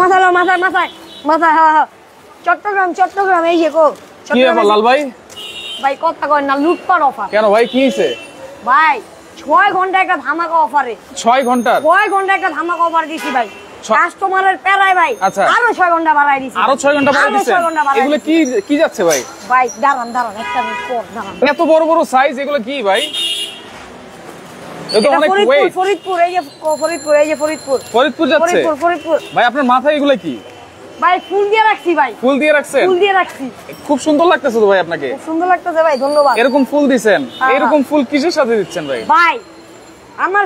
মাথায় মাথায় মাথায় মাথায় হ্যাঁ চট্টগ্রাম চট্টগ্রাম এই যে কো কি ব্যাপার লাল ভাই? ভাই কথা কয় না, লুটপাট অফার। কেন ভাই কি হইছে? ভাই 6 ঘন্টা একটা ধামাকা অফারে। 6 ঘন্টা? 6 ঘন্টা একটা ধামাকা অফার দিছি ভাই। কাস্টমারের পেরায় ভাই। আচ্ছা। আরো 6 ঘন্টা বাড়াই দিছি। আরো 6 ঘন্টা বাড়াই দিছেন? এগুলো কি কি যাচ্ছে ভাই? ভাই দাঁড়ান দাঁড়ান একটা মিনিট পর দাঁড়ান। এত বড় বড় সাইজ এগুলো কি ভাই? এটা অনেক ওয়েট। ফরিদপুর এই যে ফরিদপুর এই যে ফরিদপুর। ফরিদপুর যাচ্ছে? ফরিদপুর। ভাই আপনার মাথায় এগুলো কি? ভাই ফুল দিয়ে রাখছি ভাই। ফুল দিয়ে রাখছেন? ফুল দিয়ে রাখছি। খুব সুন্দর লাগতেছে তো ভাই আপনাকে। খুব সুন্দর লাগতেছে ভাই, ধন্যবাদ। এরকম ফুল দিবেন? এরকম ফুল কিসের সাথে দিচ্ছেন ভাই? ভাই আমার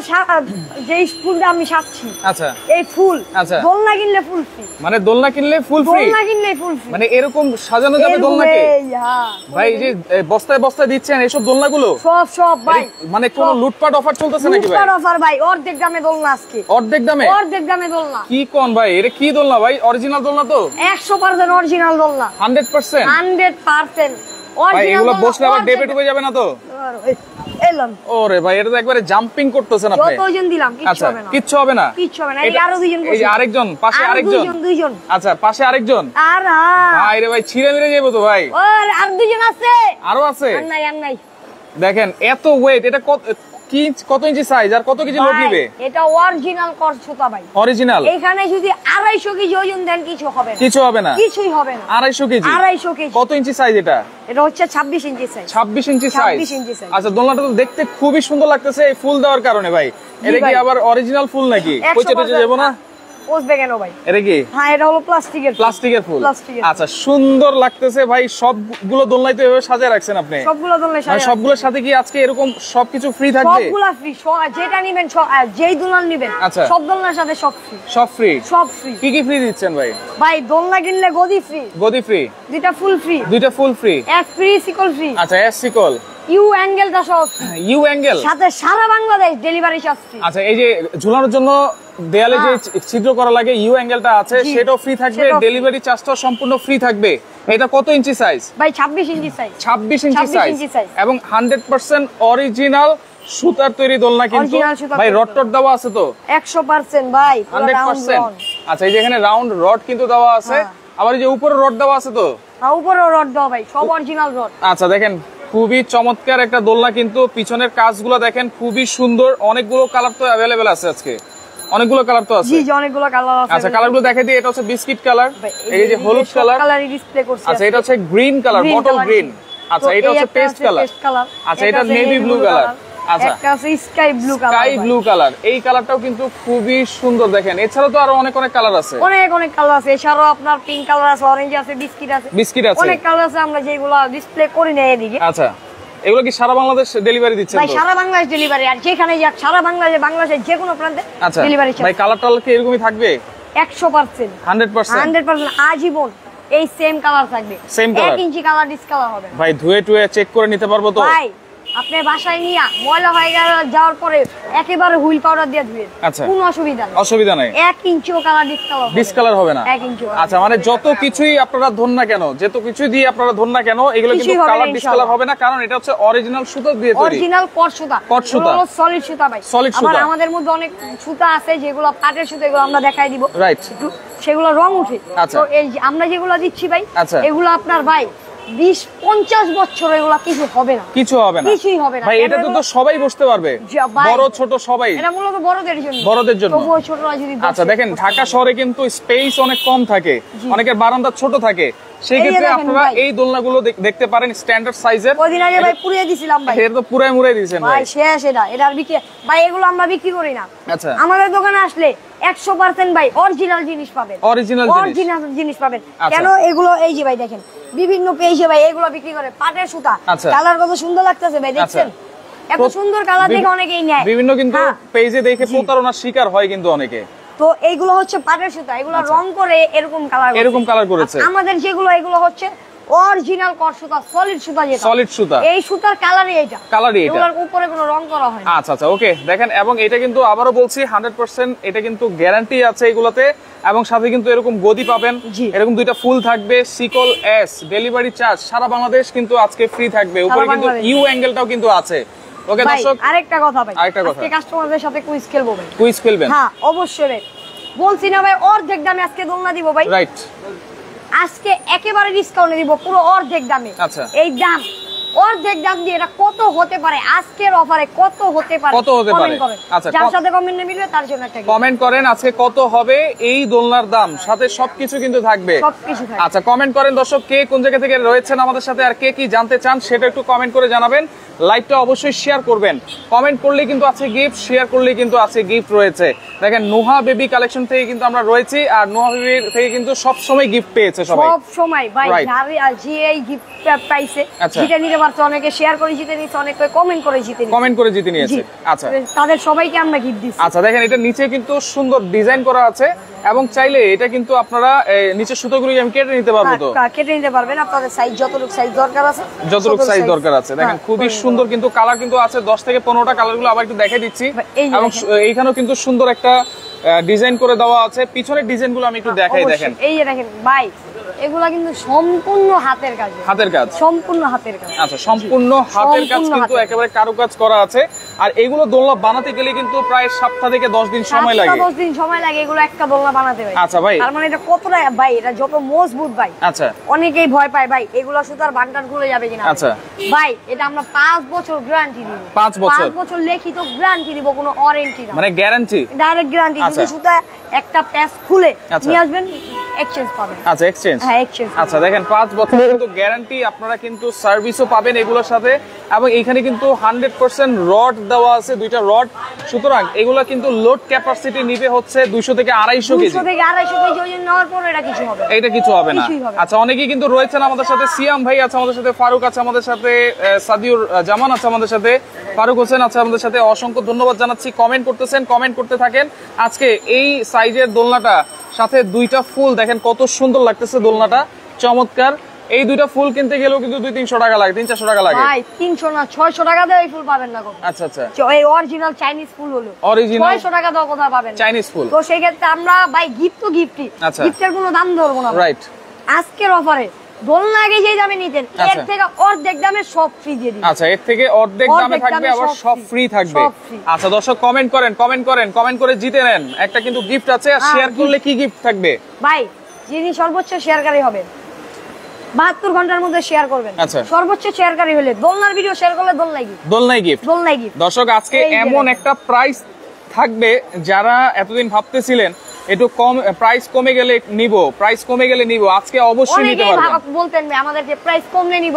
যে ফুলটা আমি সাজছি, আচ্ছা এই ফুল আচ্ছা দোলনা কিনলে ফুল ফ্রি। মানে দোলনা কিনলে ফুল ফ্রি? দোলনা কিনলে ফুল ফ্রি। মানে এরকম সাজানো যাবে দোলনাকে? ভাই যে বস্তায় বস্তায় দিচ্ছেন এইসব দোলনাগুলো সব ভাই মানে কোন লুটপাট অফার চলতেছে নাকি ভাই? লুটপাট অফার ভাই, অর্ধেক দামে দোলনা আজকে। অর্ধেক দামে? অর্ধেক দামে দোলনা। কি কোন ভাই, এটা কি দোলনা ভাই? অরিজিনাল দোলনা তো? 100% অরিজিনাল দোলনা। 100%? 100% ভাই এগুলো বসলে আবার ডেবে ডুবে যাবে না তো? এলাম ওরে ভাই এটা তো একবারে জাম্পিং করতেছেন আপনি। যতজন দিলাম কিচ্ছু হবে না। কিচ্ছু হবে না? কিচ্ছু হবে না। এই আরো দুইজন বসে। এই আরেকজন পাশে আরেকজন? দুইজন। আচ্ছা পাশে আরেকজন? আর ভাই রে ভাই ছিঁড়ে মেরে যাবো তো ভাই। ওর আর দুইজন আছে। আরো আছে? আর নাই। দেখেন এত ওয়েট, এটা কত ইঞ্চি সাইজ আর কত কেজি লোড নিবে? এটা অরিজিনাল করছতা ভাই। অরিজিনাল? এখানে যদি 250 কেজি ওজন দেন কিছু হবে না। কিছু হবে না? কিছুই হবে না। 250 কেজি? 250 কেজি। কত ইঞ্চি সাইজ এটা? এটা হচ্ছে 26 ইঞ্চি সাইজ। 26 ইঞ্চি সাইজ? 26 ইঞ্চি সাইজ। আচ্ছা দোলনাটা তো দেখতে খুবই সুন্দর লাগতেছে এই ফুল দেওয়ার কারণে ভাই। এটা কি আবার অরিজিনাল ফুল নাকি? কইতে যাবো না? বসবে কেন ভাই? এটা কি? হ্যাঁ এটা হলো প্লাস্টিকের ফুল। আচ্ছা সুন্দর লাগতেছে ভাই। সবগুলো দোলনায় তো এভাবে সাজিয়ে রাখছেন আপনি? সবগুলো দোলনায় সাজিয়ে। সবগুলোর সাথে কি আজকে এরকম সবকিছু ফ্রি থাকবে? সবগুলো ফ্রি, যেটা নেবেন যেই দোলনা নেবেন সব দোলনার সাথে সব ফ্রি। সব ফ্রি? সব ফ্রি। কি ফ্রি দিচ্ছেন ভাই? ভাই দোলনা কিনলে গদি ফ্রি। গদি ফ্রি? দুইটা ফুল ফ্রি। দুইটা ফুল ফ্রি? এক ফ্রি সিকল ফ্রি। আচ্ছা এক সিকল। ইউ অ্যাঙ্গেলটা সব ইউ অ্যাঙ্গেল সাথে সারা বাংলাদেশ ডেলিভারি চার্জ ফ্রি। আচ্ছা এই যে ঝুলানোর জন্য দেয়ালে যে ছিদ্র করা লাগে ইউ অ্যাঙ্গেলটা আছে সেটাও ফ্রি থাকবে, ডেলিভারি চার্জটাও সম্পূর্ণ ফ্রি থাকবে। এটা কত ইঞ্চি সাইজ ভাই? 26 ইঞ্চি সাইজ। 26 ইঞ্চি সাইজ এবং 100% অরিজিনাল সুতার তৈরি দোলনা কিন্তু ভাই। রড টড দেওয়া আছে তো? 100% ভাই 100%। আচ্ছা এই যে এখানে রাউন্ড রড কিন্তু দেওয়া আছে, আবার এই যে উপরে রড দেওয়া আছে তো? হ্যাঁ উপরেও রড দেওয়া ভাই, সব অরিজিনাল রড। আচ্ছা দেখেন খুবই চমৎকার একটা দোলনা কিন্তু। পিছনের কাজগুলো দেখেন খুবই সুন্দর। অনেকগুলো কালার তো अवेलेबल আছে আজকে, অনেকগুলো কালার তো আছে। জি অনেকগুলো কালার আছে। আচ্ছা কালারগুলো দেখাই দিই। এটা হচ্ছে বিস্কিট কালার, এই যে হলুদ কালার। কালারই ডিসপ্লে করছি। আচ্ছা এটা হচ্ছে গ্রিন কালার, বটল গ্রিন। আচ্ছা এটা হচ্ছে পেস্ট কালার। আচ্ছা এটা নেভি ব্লু কালার। আচ্ছা একটা আছে sky blue colour. Sky blue colour, এই কালারটাও কিন্তু খুবই সুন্দর দেখেন। এছাড়াও তো আরো অনেক কালার আছে। অনেক কালার আছে। এছাড়াও আপনার পিঙ্ক কালার আছে, অরেঞ্জ আছে, বিস্কিট আছে। অনেক কালার আছে, আমরা যেগুলো ডিসপ্লে করি না এদিকে। আচ্ছা এগুলো কি সারা বাংলাদেশ ডেলিভারি দিচ্ছেন? ভাই সারা বাংলাদেশ ডেলিভারি, আর যেখানে যাক সারা বাংলাদেশের যে কোনো প্রান্তে ডেলিভারি। ভাই কালার টালার কি এরকমই থাকবে? 100%। 100% আজীবন এই সেম কালার থাকবে। 1 ইঞ্চি কালার ডিসকালার হবে। ভাই ধুয়ে টুয়ে চেক করে নিতে পারবো তো? ভাই আপনি বাসায় নিয়ে ময়লা হয়ে যাওয়ার পরে একেবারে হুইল পাউডার দিয়ে ধুয়ে কোনো অসুবিধা নাই। 1 ইঞ্চিও কালার ডিসকালার হবে না? 1 ইঞ্চিও। আচ্ছা মানে যত কিছুই আপনারা ধরুন না কেন, যত কিছুই দিয়ে আপনারা ধরুন না কেন, এগুলো কিন্তু কালার ডিসকালার হবে না, কারণ এটা হচ্ছে অরিজিনাল সুতা দিয়ে তৈরি। অরিজিনাল কট সুতা। সলিড সুতা ভাই। সলিড সুতা। আমাদের মধ্যে অনেক সুতা আছে যেগুলো পাটের সুতা, এগুলো আমরা দেখাই দিব। রাইট। সেগুলো রং উঠে। তো এই আমরা যেগুলো দিচ্ছি ভাই, এগুলো আপনার ভাই 20-50 বছর এগুলা কিছু হবে না। কিছুই হবে না ভাই। এটা তো সবাই বসতে পারবে, বড় ছোট সবাই। এটা মূলত বড়দের জন্য। তবুও ছোটরা যদি। আচ্ছা দেখেন ঢাকা শহরে কিন্তু স্পেস অনেক কম থাকে, অনেকের বারান্দা ছোট থাকে, সেই ক্ষেত্রে আপনারা এই দোলনাগুলো দেখতে পারেন স্ট্যান্ডার্ড সাইজের। ওইদিন আগে ভাই পুড়িয়ে দিছিলাম ভাই। এটা তো পুরাই মুড়াই দিয়েছেন ভাই। শেষ এটা বিক্রি ভাই, এগুলো আমরা বিক্রি করি না। আচ্ছা আমাদের দোকানে আসলে 100% ভাই অরিজিনাল জিনিস পাবেন। অরিজিনাল জিনিস পাবেন। কেন এগুলো এই যে ভাই দেখেন বিভিন্ন পেজে ভাই এগুলো বিক্রি করে পাটের সুতা। কালার কত সুন্দর লাগতেছে ভাই, দেখছেন? এত সুন্দর কালার দেখে অনেকেই নেয়। বিভিন্ন কিন্তু পেজে দেখে প্রতারণার শিকার হয় কিন্তু অনেকে। তো এইগুলো হচ্ছে পাটের সুতা, এগুলো রং করে এরকম কালার করেছে। আমাদের যেগুলো এগুলো হচ্ছে অরিজিনাল কট সুতা, সলিড সুতা। যেটা সলিড সুতা, এই সুতার কালারই এটা। এগুলোর উপরে কোনো রং করা হয় না। আচ্ছা ওকে দেখেন। এবং এটা কিন্তু আবারও বলছি 100% এটা কিন্তু গ্যারান্টি আছে এগুলোতে। এবং সাথে কিন্তু এরকম গদি পাবেন, এরকম দুইটা ফুল থাকবে, সিকল এস, ডেলিভারি চার্জ সারা বাংলাদেশ কিন্তু আজকে ফ্রি থাকবে। উপরে কিন্তু ইউ অ্যাঙ্গেলটাও কিন্তু আছে। ওকে দর্শক আরেকটা কথা ভাই, আজকে কাস্টমারদের সাথে কুইজ খেলবো ভাই। কুইজ খেলবেন? হ্যাঁ অবশ্যই ভাই। বলছি না ভাই অর্ধেক দামে আজকে দোলনা দিব ভাই। রাইট, আজকে একেবারে ডিসকাউন্টে দিব পুরো অর্ধেক দামে। আচ্ছা, এই দাম অর্ধেক দাম দিয়ে এটা কত হতে পারে আজকের অফারে, কত হতে পারে কমেন্ট করেন। আচ্ছা, যার সাথে কমেন্ট মিলবে তার জন্য একটা কমেন্ট করেন আজকে কত হবে এই দোলনার দাম, সাথে সবকিছু কিন্তু থাকবে, সবকিছু থাকবে। আচ্ছা কমেন্ট করেন দর্শক, কে কোন জায়গা থেকে রয়েছেন আমাদের সাথে আর কে কি জানতে চান সেটা একটু কমেন্ট করে জানাবেন। লাইভটা অবশ্যই শেয়ার করবেন, কমেন্ট করলে কিন্তু আছে গিফট, শেয়ার করলে কিন্তু আছে গিফট রয়েছে। দেখেন নোহা বেবি কালেকশন থেকে কিন্তু আমরা রয়েছি, আর নোহা বেবির থেকে কিন্তু সব সময় গিফট পেয়েছে সবাই, সব সময় ভাই। যে এই গিফট পাইছে সেটা নিতে পারছে, অনেকে শেয়ার করে জিতে নিয়েছে, অনেকে কমেন্ট করে জিতে নিয়েছে। আচ্ছা, তাদের সবাইকে আমরা গিফট দিচ্ছি। আচ্ছা দেখেন এটা নিচে কিন্তু সুন্দর ডিজাইন করা আছে, এবং চাইলে এটা কিন্তু আপনারা নিচে সুতোগুলো আমি কেটে নিতে পারবো, তো কেটে নিতে পারবেন আপনাদের সাইজ যতটুকু সাইজ দরকার আছে, যতটুকু সাইজ দরকার আছে। দেখেন খুবই সুন্দর কিন্তু কালার কিন্তু আছে 10 থেকে 15টা কালারগুলো আবার একটু দেখাই দিচ্ছি, এবং এইখানেও কিন্তু সুন্দর একটা ডিজাইন করে দেওয়া আছে। পিছনের ডিজাইনগুলো আমি একটু দেখাই। দেখেন এই যে দেখেন ভাই, এগুলা কিন্তু সম্পূর্ণ হাতের কাজ, সম্পূর্ণ হাতের কাজ। আচ্ছা, সম্পূর্ণ হাতের কাজ কিন্তু একেবারে কারুকাজ করা আছে। আর এগুলো দোলনা বানাতে গেলে কিন্তু প্রায় 7 থেকে 10 দিন সময় লাগে, 10 দিন সময় লাগে এগুলো একটা দোলনা বানাতে ভাই। আচ্ছা ভাই, তার মানে এটা কতটা ভাই, এটা যত মজবুত ভাই। আচ্ছা, অনেকেই ভয় পায় ভাই এগুলো সুতার বান্ডার খুলে যাবে কিনা। আচ্ছা ভাই, এটা আমরা 5 বছর গ্যারান্টি দিব, 5 বছর লিখিত গ্যারান্টি দিব, কোনো ওয়ারেন্টি না, মানে গ্যারান্টি, ডাইরেক্ট গ্যারান্টি। যদি সুতা একটা প্যাচ খুলে নিয়ে আসবেন, এক্সচেঞ্জ পাবেন। আচ্ছা, এক্সচেঞ্জ, হ্যাঁ এক্সচেঞ্জ। আচ্ছা দেখেন 5 বছর কিন্তু গ্যারান্টি, আপনারা কিন্তু সার্ভিসও পাবেন এগুলোর সাথে, এবং এখানে কিন্তু 100% রড দেওয়া আছে, 2টা রড। সুতরাং এগুলো কিন্তু লোড ক্যাপাসিটি নিবে হচ্ছে 200 থেকে 250 কেজি, 200 থেকে 250 কেজি ওজন নেওয়ার পর এটা কিছু হবে, এটা কিছু হবে না। আচ্ছা, অনেকেই কিন্তু রয়েছেন আমাদের সাথে, সিয়াম ভাই আছে আমাদের সাথে, ফারুক আছে আমাদের সাথে, সাদিউর জামান আছে আমাদের সাথে, ফারুক হোসেন আছে আমাদের সাথে, অসংখ্য ধন্যবাদ জানাচ্ছি। কমেন্ট করতেছেন, কমেন্ট করতে থাকেন। আজকে এই সাইজের দোলনাটা সাথে 2টা ফুল, দেখেন কত সুন্দর লাগতেছে দোলনাটা, চমৎকার। এই 2টা ফুল কিনতে গেলেও কিন্তু 200-300 টাকা লাগে, 300-400 টাকা লাগে ভাই। 300 না 600 টাকা দিয়ে এই ফুল পাবেন না। আচ্ছা আচ্ছা, এই অরিজিনাল চাইনিজ ফুল হলো অরিজিনাল 600 টাকা দাও কোথায় পাবেন চাইনিজ ফুল। তো সেই ক্ষেত্রে আমরা ভাই গিফট তো গিফটই, গিফটের কোনো দাম ধরবো না। রাইট, আজকের অফারে দোলনা আগে যে দামে নিতেন, এর থেকে অর্ধেক দামে সব ফ্রি দিয়ে দিই। আচ্ছা, এর থেকে অর্ধেক দামে থাকবে, আবার সব ফ্রি থাকবে। আচ্ছা দর্শক, কমেন্ট করেন, কমেন্ট করে জিতে নেন। একটা কিন্তু গিফট আছে, আর শেয়ার করলে কি গিফট থাকবে ভাই? যিনি সর্বোচ্চ শেয়ারকারী হবেন, 72 ঘন্টার মধ্যে শেয়ার করবেন, সর্বোচ্চ শেয়ারকারী হলে দোলনার ভিডিও শেয়ার করলে দোলনাই গিফট। দর্শক, আজকে এমন একটা প্রাইস থাকবে, যারা এতদিন ভাবতেছিলেন একটু কম প্রাইস কমে গেলে নিব, আজকে অবশ্যই নিতে পারবেন। বলতেন আমাদের যে প্রাইস কমলে নিব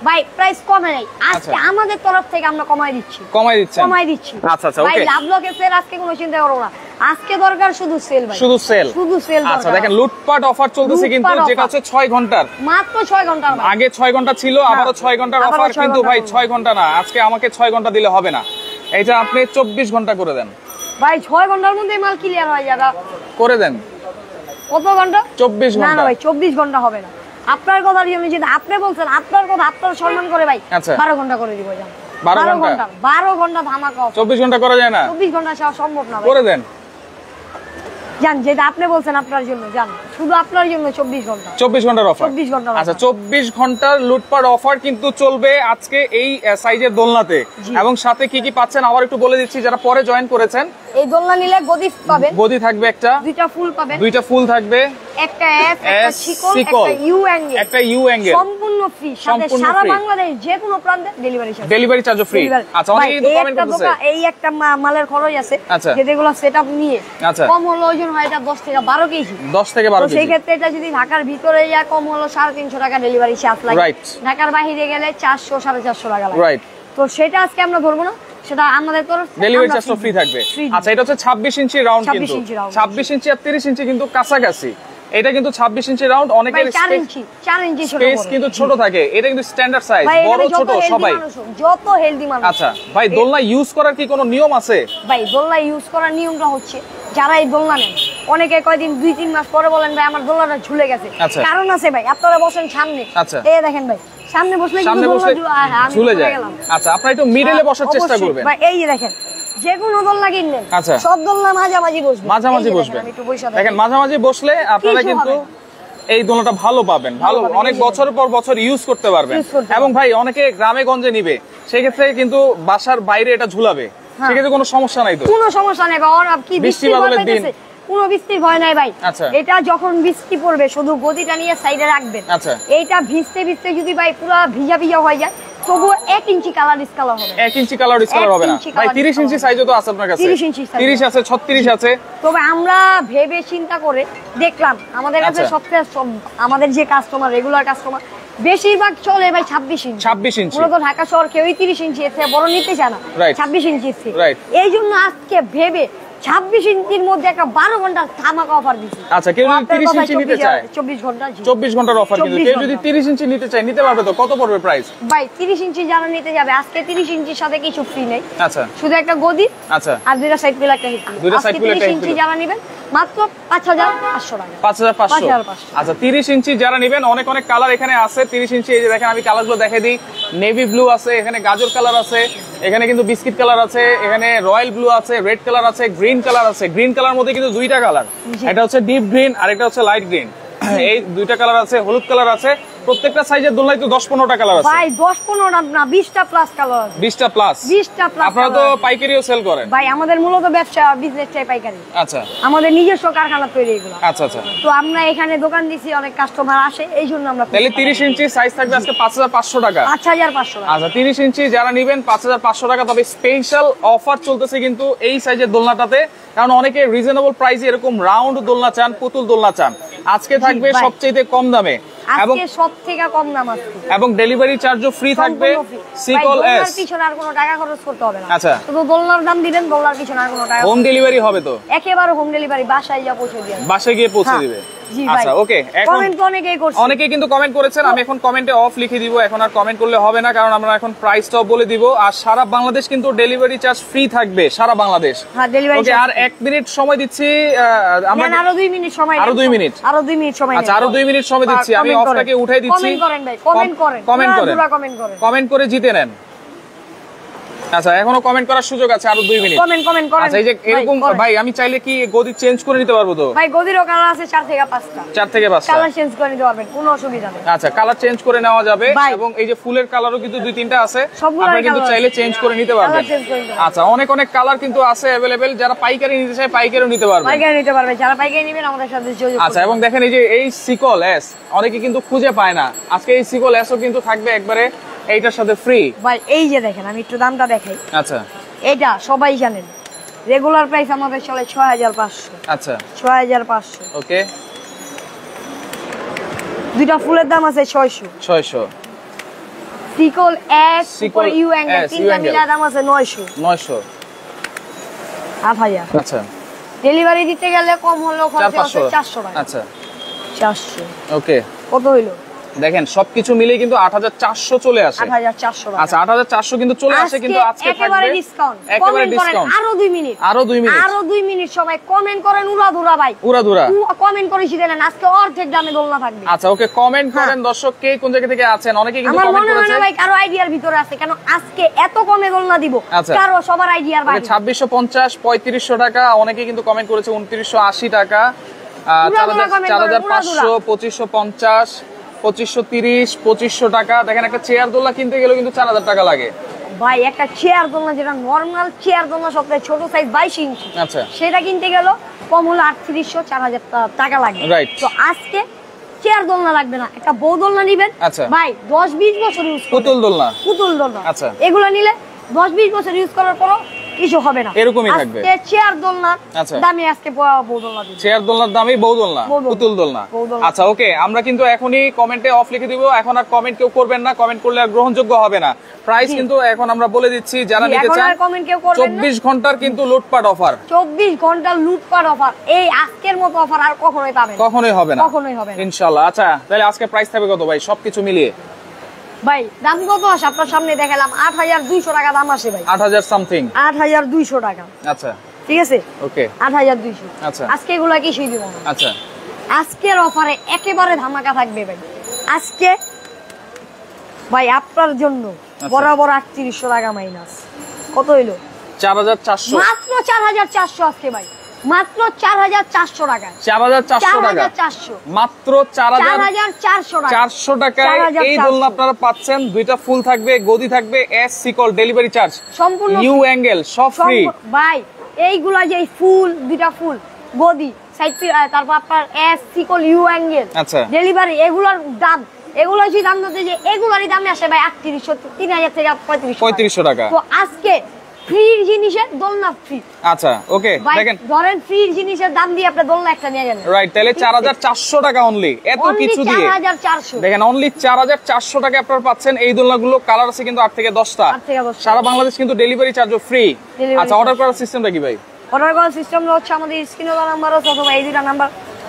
ভাই, প্রাইস কমে নাই, আজকে আমাদের তরফ থেকে আমরা কমাই দিচ্ছি। আচ্ছা আচ্ছা, ওকে, লাভ লসের সেল আজকে কোনো চিন্তা করো না, আজকে দরকার শুধু সেল ভাই, শুধু সেল। আচ্ছা দেখেন, লুটপাট অফার চলতেছে কিন্তু, যেটা হচ্ছে 6 ঘন্টার, মাত্র 6 ঘন্টা। আগে 6 ঘন্টা ছিল, আবারও 6 ঘন্টার অফার, কিন্তু ভাই 6 ঘন্টা না, আজকে আমাকে 6 ঘন্টা দিলে হবে না, এটা আপনি 24 ঘন্টা করে দেন ভাই। 6 ঘন্টার মধ্যে মাল ক্লিয়ার হয়ে যাবে, করে দেন। কত ঘন্টা? 24 ঘন্টা। না ভাই, 24 ঘন্টা হবে না। আপনার কথা জন্য যেটা আপনি বলছেন, আপনার কথা আপনার সম্মান করে ভাই, 12 ঘন্টা করে দিব। 12 ঘন্টা ধামাকা। 24 ঘন্টা করা যায় না, 24 ঘন্টা সম্ভব না, করে দেন। জান, যেটা আপনি বলছেন আপনার জন্য, জান শুধু আপনার জন্য 24 ঘন্টা, 24 ঘন্টার অফার। আচ্ছা, 24 ঘন্টার লুটপাট অফার কিন্তু চলবে আজকে এই সাইজের দোলনাতে, এবং সাথে কি কি পাচ্ছেন আবার একটু বলে দিচ্ছি, যারা পরে জয়েন করেছেন। এই দোলনা নিলে গদি পাবেন, গদি থাকবে একটা, 2টা ফুল পাবেন, 2টা ফুল থাকবে, একটা এস, একটা শিকল, একটা ইউ অ্যাঙ্গেল, সম্পূর্ণ ফ্রি, সাথে সারা বাংলাদেশ যে কোনো প্রান্তে ডেলিভারি চার্জ ফ্রি। আচ্ছা, অনেকেই কিন্তু কমেন্ট করতেছে, এই একটা মালের খরচ আছে, যেগুলো সেটআপ নিয়ে কম হলো ওজন হয় এটা 10 থেকে 12 কেজি, 10 থেকে 12 কেজি। সেই ক্ষেত্রে এটা যদি ঢাকার ভিতরে যায় কম হলো 350 টাকা ডেলিভারি চার্জ লাগে, ঢাকার বাইরে গেলে 400-450 টাকা লাগে। রাইট, তো সেটা আজকে আমরা ধরবো না, সেটা আমাদের তরফ ডেলিভারি চার্জ ফ্রি থাকবে। আচ্ছা, এটা হচ্ছে 26 ইঞ্চি রাউন্ড, কিন্তু 26 ইঞ্চি আর 30 ইঞ্চি কিন্তু কাছাকাছি। এটা কিন্তু 26 ইঞ্চি রাউন্ড, অনেকের 4 ইঞ্চি স্পেস কিন্তু ছোট থাকে, এটা কিন্তু স্ট্যান্ডার্ড সাইজ, বড় ছোট সবাই, যত হেলদি মানুষ। আচ্ছা ভাই, দোলনা ইউজ করার কি কোনো নিয়ম আছে? ভাই, দোলনা ইউজ করার নিয়মটা হচ্ছে, যারা এই দোলনা নেন, অনেকে কয়দিন 2-3 মাস পরে বলেন ভাই আমার দোলনাটা ঝুলে গেছে। কারণ আছে ভাই, আপনারা বসেন সামনে, এই দেখেন ভাই, সামনে বসলে কিন্তু দোলনা ঝুলে যায়। আচ্ছা, আপনারা একটু মিডলে বসার চেষ্টা করবেন ভাই। এই দেখেন, যে কোনো দোলনা কিনলেন, সব দোলনা মাঝামাঝি বসবে, দেখেন মাঝামাঝি বসলে আপনারা কিন্তু এই দোলনাটা ভালো পাবেন, ভালো অনেক বছর পর বছর ইউজ করতে পারবেন। এবং ভাই, অনেকে গ্রামে গঞ্জে নিবে, সেই ক্ষেত্রে কিন্তু বাসার বাইরে এটা ঝুলাবে, সেক্ষেত্রে কোনো সমস্যা নাই, তো কোনো সমস্যা নেই। কি বৃষ্টি বাদলের দিন কোনো বৃষ্টির ভয় নাই ভাই। এটা যখন বৃষ্টি পড়বে শুধু গদিটা নিয়ে সাইডে রাখবেন, এইটা ভিজতে ভিজতে যদি ভাই পুরো ভিজা ভিজা হয়ে যায় তবু 1 ইঞ্চি কালার ডিসকালার হবে। 1 ইঞ্চি কালার ডিসকালার হবে না ভাই। 30 ইঞ্চি সাইজও তো আছে আপনার কাছে। 30 ইঞ্চি সাইজ, 30 আছে, 36 আছে। তবে আমরা ভেবে চিন্তা করে দেখলাম আমাদের কাছে সবচেয়ে আমাদের যে কাস্টমার, রেগুলার কাস্টমার বেশিরভাগ চলে ভাই 26 ইঞ্চি। 26 ইঞ্চি মূলত ঢাকা শহর কেউই 30 ইঞ্চি এর থেকে বড় নিতে চায় না, 26 ইঞ্চি ইচ্ছে। এই জন্য আজকে ভেবে 26 ইঞ্চির মধ্যে একটা 12 ঘন্টার ধামাকা অফার দিছি। আচ্ছা, কেউ যদি 30 ইঞ্চি নিতে চায় 24 ঘন্টার অফার, কিন্তু কেউ যদি 30 ইঞ্চি নিতে চায় নিতে পারবে তো? কত পড়বে প্রাইস ভাই? 30 ইঞ্চি যারা নিতে যাবে আজকে 30 ইঞ্চির সাথে কিছু ফ্রি নেই। আচ্ছা, শুধু একটা গদি, আচ্ছা, আর দুইটা সাইড পিলার একটা হিট। দুইটা সাইড পিলার একটা 30 ইঞ্চি যারা নেবেন মাত্র 5500 টাকা। 5500। আচ্ছা, 30 ইঞ্চি যারা নেবেন, অনেক অনেক কালার এখানে আছে। 30 ইঞ্চি এই যে দেখেন, আমি কালারগুলো দেখাই দিই। নেভি ব্লু আছে, এখানে গাজর কালার আছে, এখানে কিন্তু বিস্কিট কালার আছে, এখানে রয়্যাল ব্লু আছে, রেড কালার আছে, গ্রিন কালার আছে। গ্রিন কালার মধ্যে কিন্তু দুইটা কালার, এটা হচ্ছে ডিপ গ্রিন আর এটা হচ্ছে লাইট গ্রিন। এই দুইটা কালার আছে, হলুদ কালার আছে। প্রত্যেকটা সাইজের দোলনায় তো 10-15টা কালার আছে ভাই। 10-15টা না, 20টা প্লাস কালার আছে। 20টা প্লাস। আপনারা তো পাইকারিও সেল করেন ভাই? আমাদের মূলত ব্যবসা বিজনেসটাই পাইকারি। আচ্ছা, আমাদের নিজস্ব কারখানা তৈরি এগুলো। আচ্ছা আচ্ছা। তো আমরা এখানে দোকান দিছি, অনেক কাস্টমার আসে, এই জন্য আমরা। তাহলে 30 ইঞ্চি সাইজ থাকবে আজকে 5500 টাকা। 5500 টাকা। আচ্ছা, 30 ইঞ্চি যারা নেবেন 5500 টাকা। তবে স্পেশাল অফার চলতেছে কিন্তু এই সাইজের দোলনাটাতে, কারণ অনেকে রিজনেবল প্রাইসে এরকম রাউন্ড দোলনা চান, পুতুল দোলনা চান। আজকে থাকবে সবচেয়ে কম দামে, এবং সবথেকে কম দাম আছে, এবং ডেলিভারি চার্জও ফ্রি থাকবে। সিকল এস, পিছনে আর কোনো টাকা খরচ করতে হবে না। আচ্ছা, শুধু দোলনার দাম দিবেন, দোলনার পিছনে আর কোনো টাকা। হোম ডেলিভারি হবে তো? একেবারে হোম ডেলিভারি, বাসায় যা পৌঁছে দিবেন, বাসায় গিয়ে পৌঁছে দিবে। আচ্ছা, ওকে। এখন কমেন্ট অনেকেই করছে, অনেকেই কিন্তু কমেন্ট করেছেন। আমি এখন কমেন্টে অফ লিখে দিব, এখন আর কমেন্ট করলে হবে না, কারণ আমরা এখন প্রাইসটাও বলে দিব। আর সারা বাংলাদেশ কিন্তু ডেলিভারি চার্জ ফ্রি থাকবে, সারা বাংলাদেশ। হ্যাঁ, ডেলিভারি। ওকে, আর 1 মিনিট সময় দিচ্ছি আমরা। আরো 2 মিনিট সময়। আরো 2 মিনিট। আরো 2 মিনিট সময়। আচ্ছা, আরো 2 মিনিট সময় দিচ্ছি। আমি অফটাকে উঠাই দিচ্ছি। কমেন্ট করেন ভাই, কমেন্ট করেন, কমেন্ট করে জিতে নেন। আচ্ছা, এখনো কমেন্ট করার সুযোগ আছে, আরো 2 মিনিট। কমেন্ট করেন। আচ্ছা, এই যে এরকম ভাই, আমি চাইলে কি গদি চেঞ্জ করে নিতে পারবো তো? ভাই, গদিরও কালার আছে 4 থেকে 5টা। 4 থেকে 5টা কালার চেঞ্জ করে নিতে পারবেন, কোনো অসুবিধা নেই। আচ্ছা, কালার চেঞ্জ করে নেওয়া যাবে। এবং এই যে ফুলের কালারও কিন্তু 2-3টা আছে, আপনারা কিন্তু চাইলে চেঞ্জ করে নিতে পারবেন। আচ্ছা, অনেক অনেক কালার কিন্তু আছে अवेलेबल। যারা পাইকারি নিতে চায় পাইকারিও নিতে পারবে। যারা পাইকারি নেবেন আমাদের সাথে যোগাযোগ করুন। আচ্ছা, এবং দেখেন এই যে এই সিকল এস অনেকে কিন্তু খুঁজে পায় না। আজকে এই সিকল এসও কিন্তু থাকবে একবারে এইটার সাথে ফ্রি। ভাই, এই যে দেখেন, আমি একটু দামটা দেখাই। আচ্ছা, এটা সবাই জানেন, রেগুলার প্রাইস আমাদের চলে 6500। আচ্ছা, 6500। ওকে। দুইটা ফুলের দাম আছে 600। সিকল এস, সিকল ইউ অ্যাঙ্গেল, তিনটা মিলা দাম আছে 900। 8000। আচ্ছা, ডেলিভারি দিতে গেলে কম হলেও খরচ আছে 400 টাকা। আচ্ছা, 400। ওকে। কত হইলো? দেখেন সবকিছু মিলে কিন্তু 8400 চলে আসে। 8400 টাকা। আচ্ছা, 8400 কিন্তু চলে আসে, কিন্তু আজকে থাকবে একেবারে ডিসকাউন্ট। একেবারে ডিসকাউন্ট। আরো 2 মিনিট। আরো 2 মিনিট। আরো 2 মিনিট সবাই কমেন্ট করেন, উড়াধুরা ভাই, উড়াধুরা কমেন্ট করে শিখেন। আজকে অর্ধেক দামে দোলনা থাকবে। আচ্ছা, ওকে। কমেন্ট করেন দর্শক, কে কোন জায়গা থেকে আছেন। অনেকে কিন্তু কমেন্ট করেছে। আমার মনে হয় ভাই কারো আইডিয়ার ভিতরে আছে, কেন আজকে এত কমে দোলনা দিব, কারো সবার আইডিয়ার বাইরে। 2650, 3500 টাকা। অনেকে কিন্তু কমেন্ট করেছে 2980 টাকা, 4500, 2550, 2530, 2500 টাকা। দেখেন একটা চেয়ার দোলনা কিনতে গেলেও কিন্তু 4000 টাকা লাগে ভাই। একটা চেয়ার দোলনা, যেটা নরমাল চেয়ার দোলনা সবথেকে ছোট সাইজ 22 ইঞ্চি, আচ্ছা, সেটা কিনতে গেল কম হলো 3800, 4000 টাকা লাগে। রাইট। তো আজকে চেয়ার দোলনা লাগবে না, একটা বউ দোলনা নিবেন ভাই, 10-20 বছর ইউজ করবেন। পুতুল দোলনা। আচ্ছা, এগুলো নিলে 10-20 বছর ইউজ করার পরও কিছু হবে না, এরকমই থাকবে। আজকে চেয়ার দোলনার দামে আজকে বউ দোলনা দিবেন। চেয়ার দোলনার দামই বউ দোলনা, পুতুল দোলনা। আচ্ছা, ওকে। আমরা কিন্তু এখনই কমেন্টে অফ লিখে দিব। এখন আর কমেন্ট কেউ করবেন না, কমেন্ট করলে আর গ্রহণযোগ্য হবে না। প্রাইস কিন্তু এখন আমরা বলে দিচ্ছি, যারা নিতে চান 24 ঘন্টার কিন্তু লুটপাট অফার। 24 ঘন্টার লুটপাট অফার। এই আজকের মতো অফার আর কখনোই পাবেন না, কখনোই হবে না, কখনোই হবে না ইনশাআল্লাহ। আচ্ছা, তাহলে আজকে প্রাইস থাকবে কত ভাই সবকিছু মিলিয়ে? ভাই, দাম কত আসে আপনার সামনে দেখালাম, 8200 টাকা দাম আসে ভাই। 8000 সামথিং, 8200 টাকা। আচ্ছা, ঠিক আছে, ওকে। 8200। আচ্ছা, আজকে এগুলা কিছুই দিব না। আচ্ছা, আজকের অফারে একেবারে ধামাকা থাকবে ভাই। আজকে ভাই আপনার জন্য বরাবর 3800 টাকা মাইনাস। কত হইলো? 4400। মাত্র 4400 আজকে ভাই, মাত্র 4400 টাকা। 4400 টাকা, মাত্র 4400 টাকা। এই দোলনা আপনারা পাচ্ছেন। দুইটা ফুল থাকবে, গদি থাকবে, এস সিকল, ডেলিভারি চার্জ সম্পূর্ণ, নিউ অ্যাঙ্গেল সব ফ্রি ভাই। এইগুলা যে ফুল, দুইটা ফুল গদি সাইড, তারপর আপনার এস সিকল ইউ অ্যাঙ্গেল, আচ্ছা ডেলিভারি, এগুলোর দাম, এগুলো যদি দাম দিতে যে এগুলোরই দামে আসে ভাই 3800, 3000 থেকে 3500 টাকা। তো আজকে ফ্রি জিনিসের দোলনা ফ্রি। আচ্ছা ওকে, দেখেন ধরেন ফ্রি জিনিসের দাম দিয়ে আপনি দোলনা একটা নিয়ে গেলেন, রাইট, তাহলে 4400 টাকা অনলি, এত কিছু দিয়ে 4400। দেখেন অনলি 4400 টাকা আপনারা পাচ্ছেন এই দোলনাগুলো। কালার আছে কিন্তু 8 থেকে 10টা, সারা বাংলাদেশ কিন্তু ডেলিভারি চার্জও ফ্রি। আচ্ছা অর্ডার করার সিস্টেমটা কি ভাই? অর্ডার করার সিস্টেম হচ্ছে আমাদের স্ক্রিনে দেওয়া নাম্বার আছে অথবা এই দুটো নাম্বার,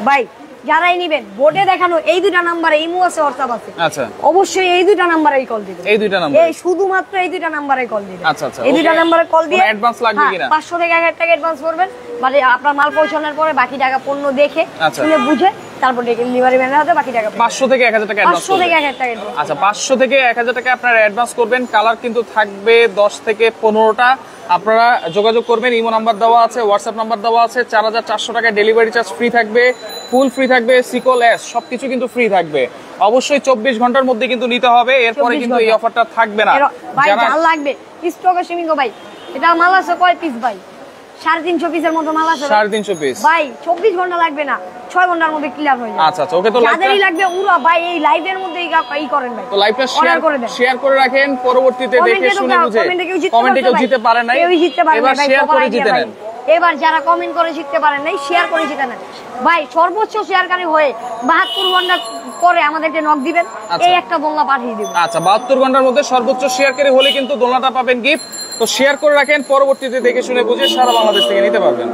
ভাই যারাই নেবেন বোর্ডে দেখানো এই দুটো নাম্বারে ইমো আছে, হোয়াটসঅ্যাপ আছে, আচ্ছা অবশ্যই এই দুটো নাম্বারেই কল দিবেন, এই দুটো নাম্বার, এই শুধুমাত্র এই দুটো নাম্বারে কল দিবেন। আচ্ছা আচ্ছা, এই দুটো নাম্বারে কল দিয়ে অ্যাডভান্স লাগবে কিনা 500 থেকে 1000 টাকা অ্যাডভান্স করবেন, মানে আপনার মাল পৌঁছানোর পরে বাকি টাকা পণ্য দেখে শুনে বুঝে তারপর ডেলিভারি ম্যানের হাতে বাকি টাকা 500 থেকে 1000 টাকা অ্যাডভান্স, 500 থেকে 1000 টাকা অ্যাডভান্স। আচ্ছা 500 থেকে 1000 টাকা আপনারা অ্যাডভান্স করবেন। কালার কিন্তু থাকবে 10 থেকে 15টা। আপনারা যোগাযোগ করবেন, ইমো নাম্বার দেওয়া আছে, হোয়াটসঅ্যাপ নাম্বার দেওয়া আছে। 4400 টাকা ডেলিভারি চার্জ ফ্রি থাকবে, ফুল ফ্রি থাকবে, সিকল এস সবকিছু কিন্তু ফ্রি থাকবে। অবশ্যই 24 ঘন্টার মধ্যে কিন্তু নিতে হবে, এরপরে কিন্তু এই অফারটা থাকবে না। ভাই যা লাগবে স্টকে সীমিত ভাই, এটা মাল আছে কয় পিস ভাই? 350 পিসের মতো মাল আছে, 350 পিস ভাই 24 ঘন্টা লাগবে না, 6 ঘন্টার মধ্যে ক্লিয়ার হয়ে যাবে। আচ্ছা আচ্ছা ওকে, তো যাদেরই লাগবে উড়া ভাই এই লাইভের মধ্যে ই করেন ভাই, তো লাইভটা শেয়ার করে রাখেন, পরবর্তীতে দেখে শুনে বুঝে। কমেন্টে কেউ জিততে পারে নাই, এবার শেয়ার করে জিতে নেন। এবার যারা কমেন্ট করে জিততে পারেন নাই শেয়ার করে জিতে নেন ভাই। সর্বোচ্চ শেয়ারকারী হয়ে 72 ঘন্টা পরে আমাদেরকে নক দিবেন, এই একটা দোলনা পাঠিয়ে দিবেন। আচ্ছা 72 ঘন্টার মধ্যে সর্বোচ্চ শেয়ারকারী হলে কিন্তু দোলনাটা পাবেন গিফট। তো শেয়ার করে রাখেন, পরবর্তীতে দেখে শুনে বুঝে সারা বাংলাদেশ থেকে নিতে পারবেন।